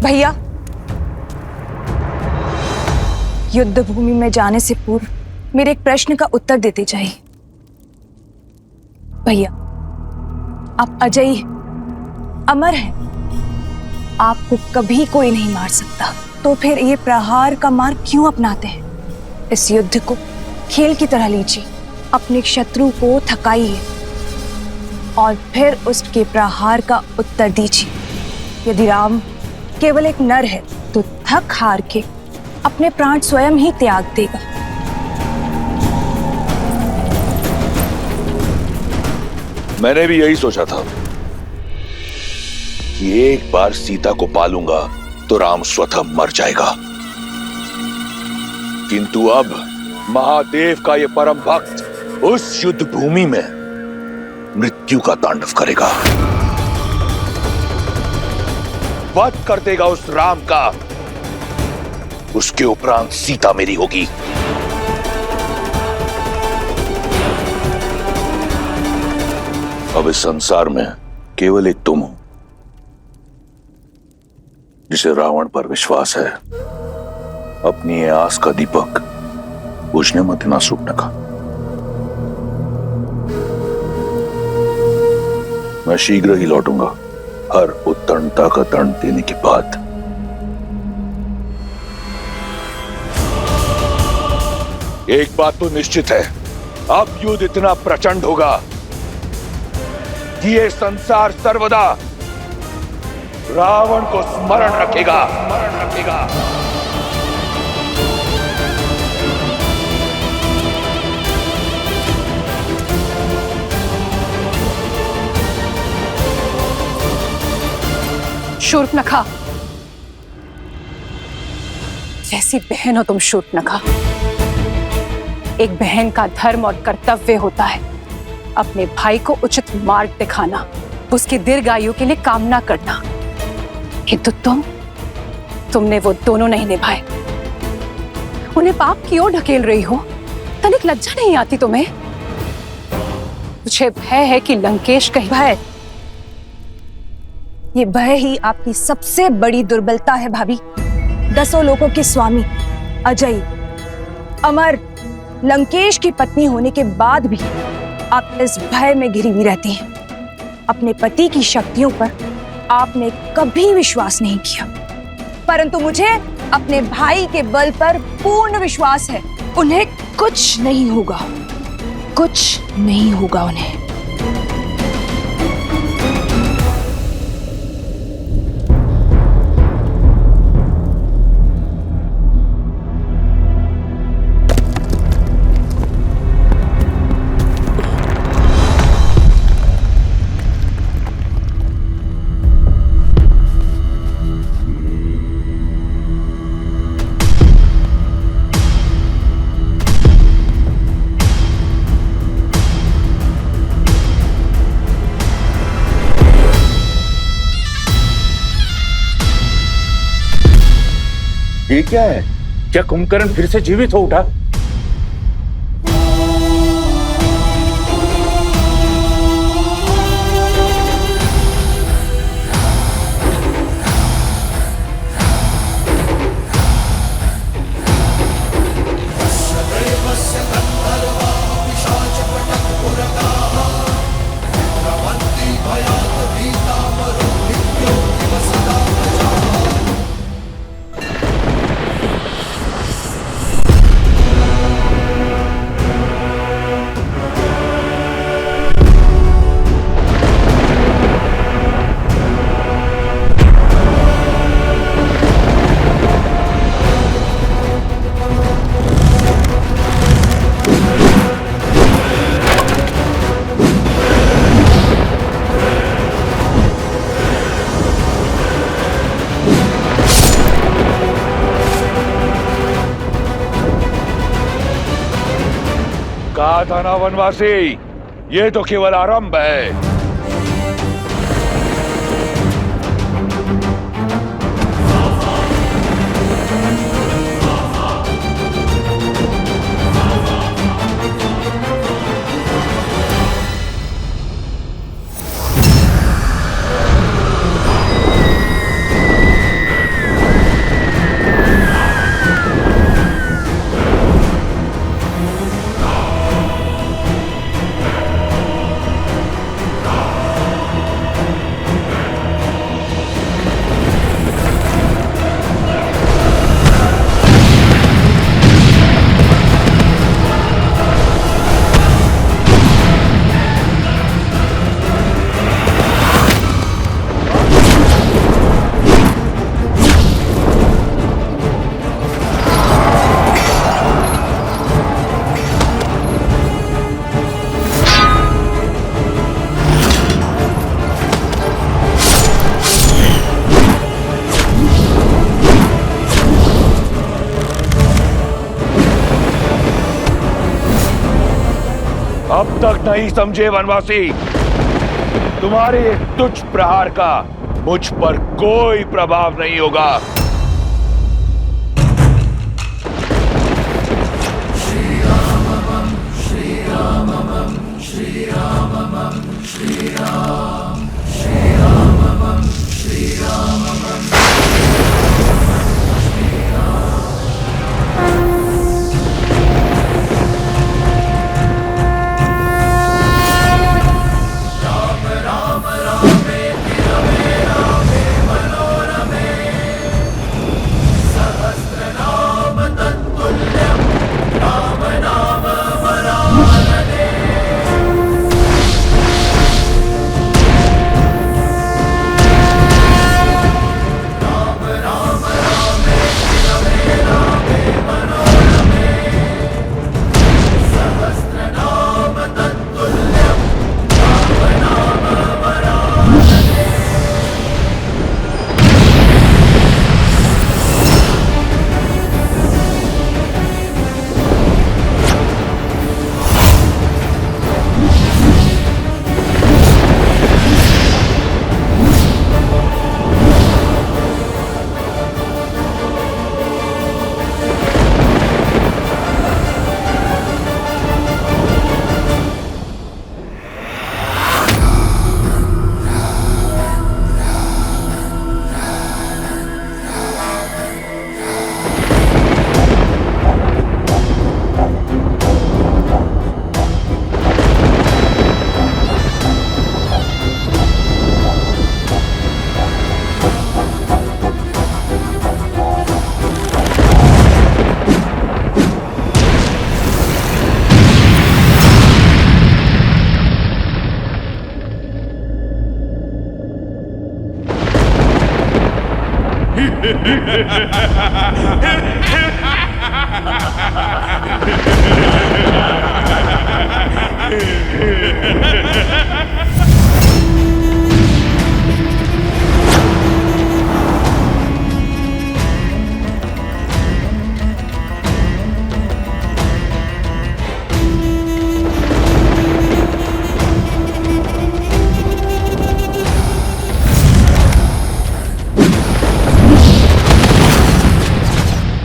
भैया, युद्ध भूमि में जाने से पूर्व मेरे एक प्रश्न का उत्तर देते जाइए। भैया, आप अजयी हैं, अमर हैं, आपको कभी कोई नहीं मार सकता, तो फिर ये प्रहार का मार्ग क्यों अपनाते हैं? इस युद्ध को खेल की तरह लीजिए, अपने शत्रु को थकाइए और फिर उसके प्रहार का उत्तर दीजिए। यदि राम केवल एक नर है तो थक हार के अपने प्राण स्वयं ही त्याग देगा। मैंने भी यही सोचा था कि एक बार सीता को पालूंगा तो राम स्वतः मर जाएगा, किंतु अब महादेव का यह परम भक्त उस युद्ध भूमि में मृत्यु का तांडव करेगा, वध कर देगा उस राम का। उसके उपरांत सीता मेरी होगी। अब इस संसार में केवल एक तुम हो जिसे रावण पर विश्वास है। अपनी ये आस का दीपक बुझने मत देना शूर्पणखा। मैं शीघ्र ही लौटूंगा, हर उत्तरता का दंड देने के बाद। एक बात तो निश्चित है, अब युद्ध इतना प्रचंड होगा कि ये संसार सर्वदा रावण को स्मरण रखेगा। शूर्पणखा, कैसी बहन हो तुम शूर्पणखा। एक बहन का धर्म और कर्तव्य होता है अपने भाई को उचित मार्ग दिखाना, उसकी दीर्घायु के लिए कामना करना, किंतु तुमने वो दोनों नहीं निभाए। उन्हें पाप की ओर ढकेल रही हो, तनिक लज्जा नहीं आती तुम्हें? मुझे भय है कि लंकेश कहीं। भय, ये भय ही आपकी सबसे बड़ी दुर्बलता है भाभी। 10 लोकों के स्वामी, अजय, अमर, लंकेश की पत्नी होने के बाद भी आप इस भय में घिरी हुई रहती हैं। अपने पति की शक्तियों पर आपने कभी विश्वास नहीं किया, परंतु मुझे अपने भाई के बल पर पूर्ण विश्वास है। उन्हें कुछ नहीं होगा, कुछ नहीं होगा उन्हें। ये क्या है? क्या कुंभकर्ण फिर से जीवित हो उठा? कहा था ना वनवासी, ये तो केवल आरंभ है। अब तक नहीं समझे वनवासी, तुम्हारे एक तुच्छ प्रहार का मुझ पर कोई प्रभाव नहीं होगा।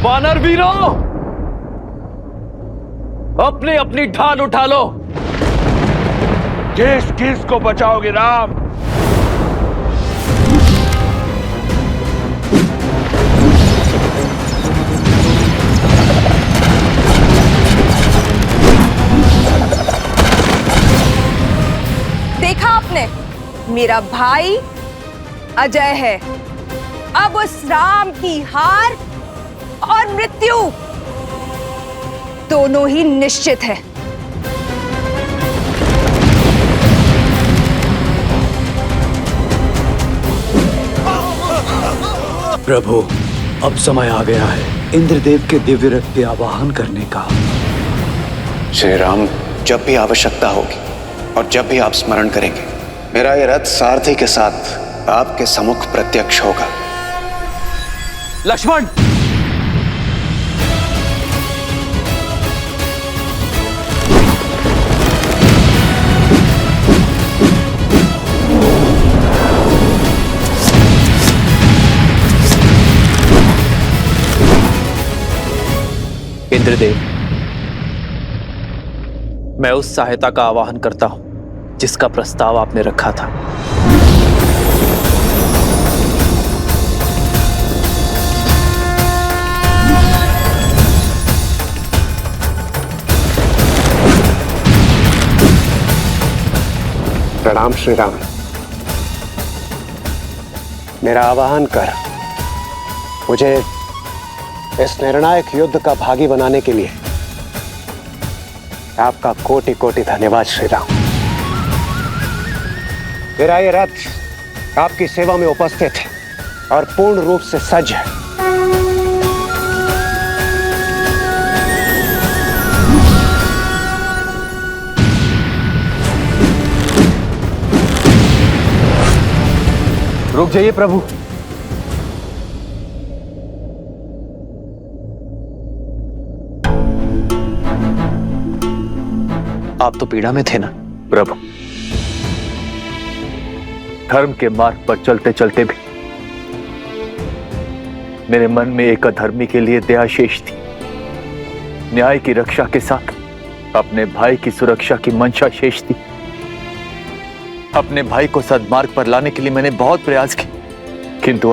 वानर वीरों, अपनी अपनी ढाल उठा लो। किस किस को बचाओगे राम? देखा आपने, मेरा भाई अजय है। अब उस राम की हार और मृत्यु दोनों ही निश्चित है। प्रभु, अब समय आ गया है इंद्रदेव के दिव्य रथ के आवाहन करने का। श्री राम, जब भी आवश्यकता होगी और जब भी आप स्मरण करेंगे, मेरा ये रथ सारथी के साथ आपके सम्मुख प्रत्यक्ष होगा। लक्ष्मण, इंद्रदेव, मैं उस सहायता का आवाहन करता हूं जिसका प्रस्ताव आपने रखा था। प्रणाम श्री राम। मेरा आवाहन कर मुझे इस निर्णायक युद्ध का भागी बनाने के लिए आपका कोटि कोटि धन्यवाद श्री राम। मेरा ये रथ आपकी सेवा में उपस्थित है और पूर्ण रूप से सज्ज है। रुक जाइए प्रभु। आप तो पीड़ा में थे ना। प्रभु, धर्म के मार्ग पर चलते चलते भी मेरे मन में एक अधर्मी के लिए दया शेष थी। न्याय की रक्षा के साथ अपने भाई की सुरक्षा की मंशा शेष थी। अपने भाई को सद्मार्ग पर लाने के लिए मैंने बहुत प्रयास किए, किंतु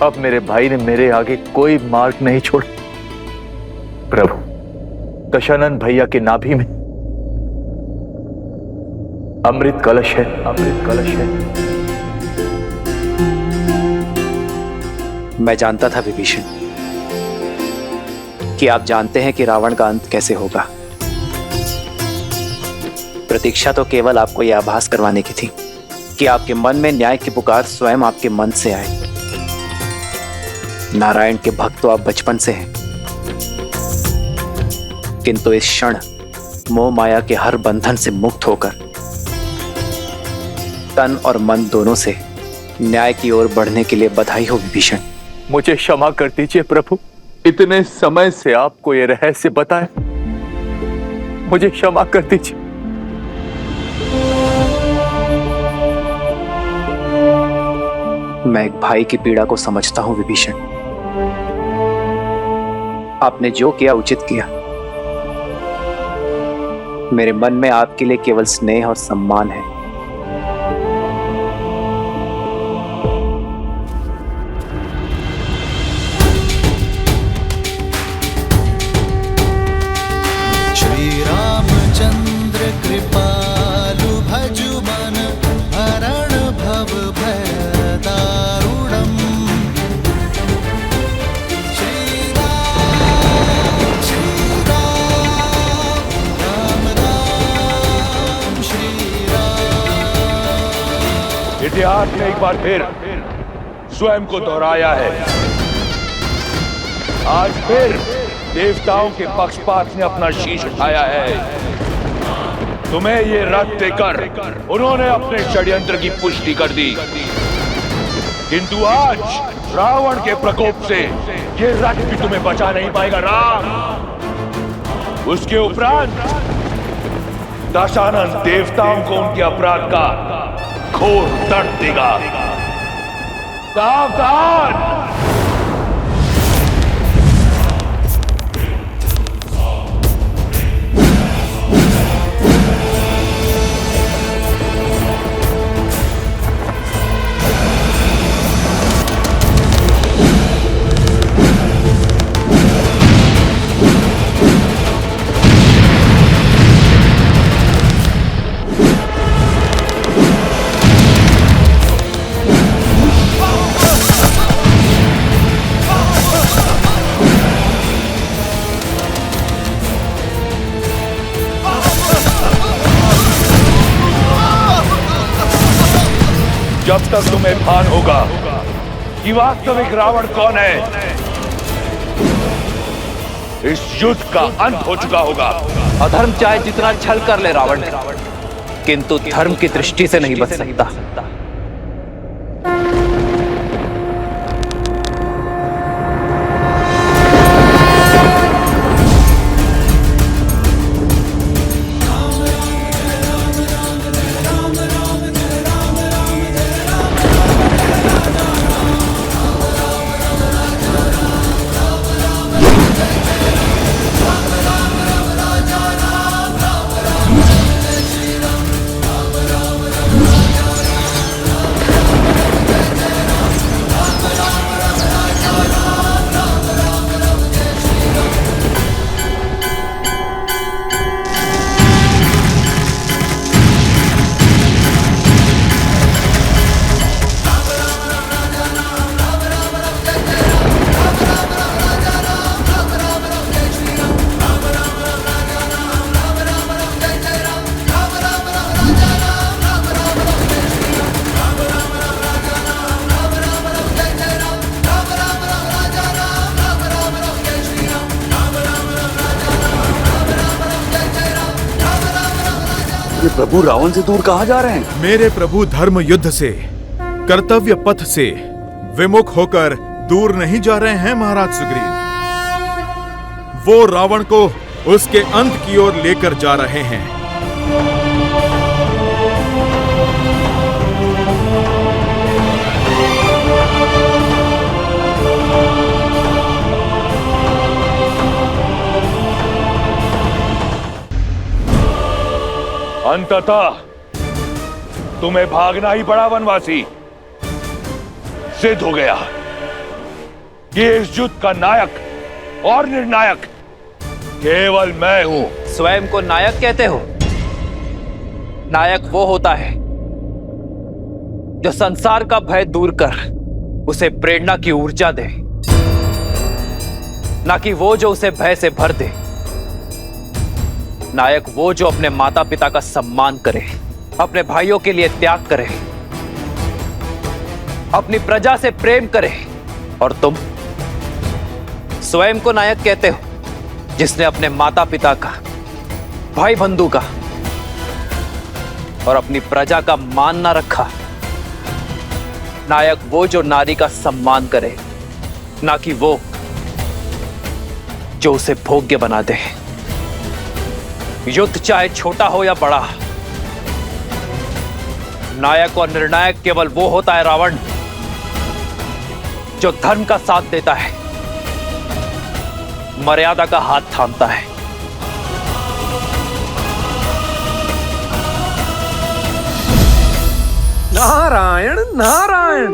अब मेरे भाई ने मेरे आगे कोई मार्ग नहीं छोड़ा। प्रभु, दशानंद भैया के नाभि में अमृत कलश है, अमृत कलश है। मैं जानता था विभीषण कि आप जानते हैं कि रावण का अंत कैसे होगा। प्रतीक्षा तो केवल आपको यह आभास करवाने की थी कि आपके मन में न्याय की पुकार स्वयं आपके मन से आए। नारायण के भक्त तो आप बचपन से हैं, किंतु इस क्षण मोह माया के हर बंधन से मुक्त होकर तन और मन दोनों से न्याय की ओर बढ़ने के लिए बधाई हो विभीषण। मुझे क्षमा कर दीजिए प्रभु, इतने समय से आपको ये रहस्य बताया, मुझे क्षमा कर दीजिए। मैं एक भाई की पीड़ा को समझता हूं विभीषण। आपने जो किया उचित किया। मेरे मन में आपके लिए केवल स्नेह और सम्मान है। श्री रामचंद्र कृपालु भजु मन हरण भव भय दारुणम्। श्री राम राम श्री राम। इतिहास ने एक बार फिर स्वयं को दोहराया है। आज फिर देवताओं के पक्षपात ने अपना शीश उठाया है। तुम्हें ये रथ देकर उन्होंने अपने षड्यंत्र की पुष्टि कर दी, किंतु आज रावण के प्रकोप से ये रथ भी तुम्हें बचा नहीं पाएगा राम। उसके उपरांत दशानन देवताओं को उनके अपराध का घोर दर्द देगा। सावधान! जब तक तुम्हें भान होगा कि वास्तविक रावण कौन है, इस युद्ध का अंत हो चुका होगा। अधर्म चाहे जितना छल कर ले रावण, किंतु धर्म की दृष्टि से नहीं बच सकता। ये प्रभु रावण से दूर कहाँ जा रहे हैं? मेरे प्रभु धर्म युद्ध से, कर्तव्य पथ से विमुख होकर दूर नहीं जा रहे हैं महाराज सुग्रीव। वो रावण को उसके अंत की ओर लेकर जा रहे हैं। अंततः तुम्हें भागना ही पड़ा वनवासी। सिद्ध हो गया कि इस युद्ध का नायक और निर्णायक केवल मैं हूं। स्वयं को नायक कहते हो? नायक वो होता है जो संसार का भय दूर कर उसे प्रेरणा की ऊर्जा दे, ना कि वो जो उसे भय से भर दे। नायक वो जो अपने माता पिता का सम्मान करे, अपने भाइयों के लिए त्याग करे, अपनी प्रजा से प्रेम करे। और तुम स्वयं को नायक कहते हो जिसने अपने माता पिता का, भाई बंधु का और अपनी प्रजा का मान ना रखा। नायक वो जो नारी का सम्मान करे, ना कि वो जो उसे भोग्य बना दे। युद्ध चाहे छोटा हो या बड़ा, नायक और निर्णायक केवल वो होता है रावण जो धर्म का साथ देता है, मर्यादा का हाथ थामता है। नारायण नारायण।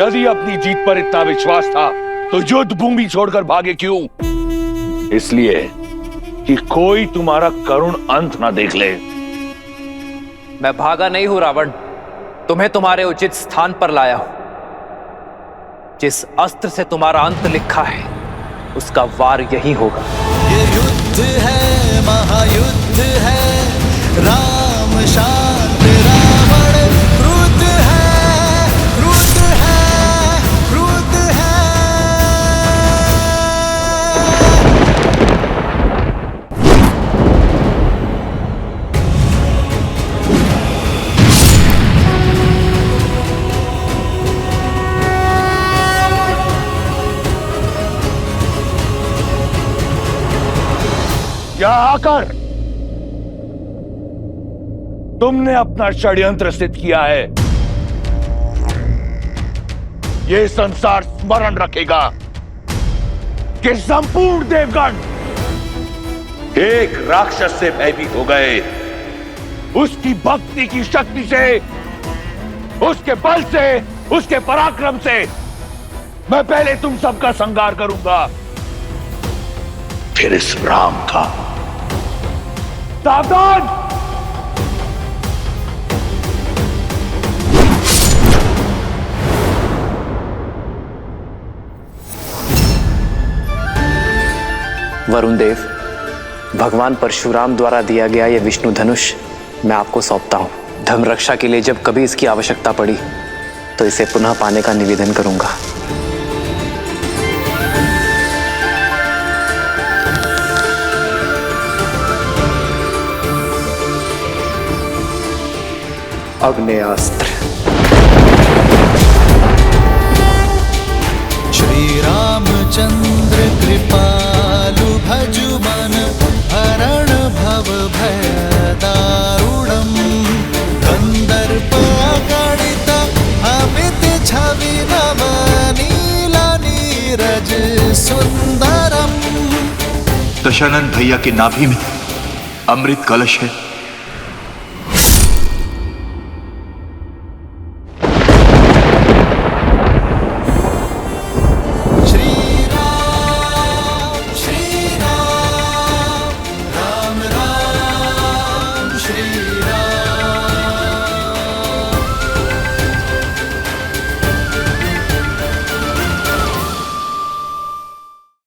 यदि अपनी जीत पर इतना विश्वास था तो युद्ध भूमि छोड़कर भागे क्यों? इसलिए कि कोई तुम्हारा करुण अंत ना देख ले। मैं भागा नहीं हूं रावण, तुम्हें तुम्हारे उचित स्थान पर लाया हूं। जिस अस्त्र से तुम्हारा अंत लिखा है उसका वार यही होगा। ये युद्ध है, महायुद्ध है, राम शांत रावण क्रुद्ध है, क्रुद्ध है, क्रुद्ध है। क्या आकर तुमने अपना षड्यंत्र सिद्ध किया है? यह संसार स्मरण रखेगा कि संपूर्ण देवगण एक राक्षस से भयभीत हो गए। उसकी भक्ति की शक्ति से, उसके बल से, उसके पराक्रम से मैं पहले तुम सबका संहार करूंगा, फिर इस राम का। सावधान! वरुण देव, भगवान परशुराम द्वारा दिया गया यह विष्णु धनुष मैं आपको सौंपता हूं। धर्म रक्षा के लिए जब कभी इसकी आवश्यकता पड़ी तो इसे पुनः पाने का निवेदन करूंगा। अग्नेयास्त्र। श्री रामचंद्र कृपालु भजु मन हरण भव भय दारुणम गंधर्प गणित अमित छवि नव नील नीरज सुंदरम। दशानन भैया के नाभि में अमृत कलश है।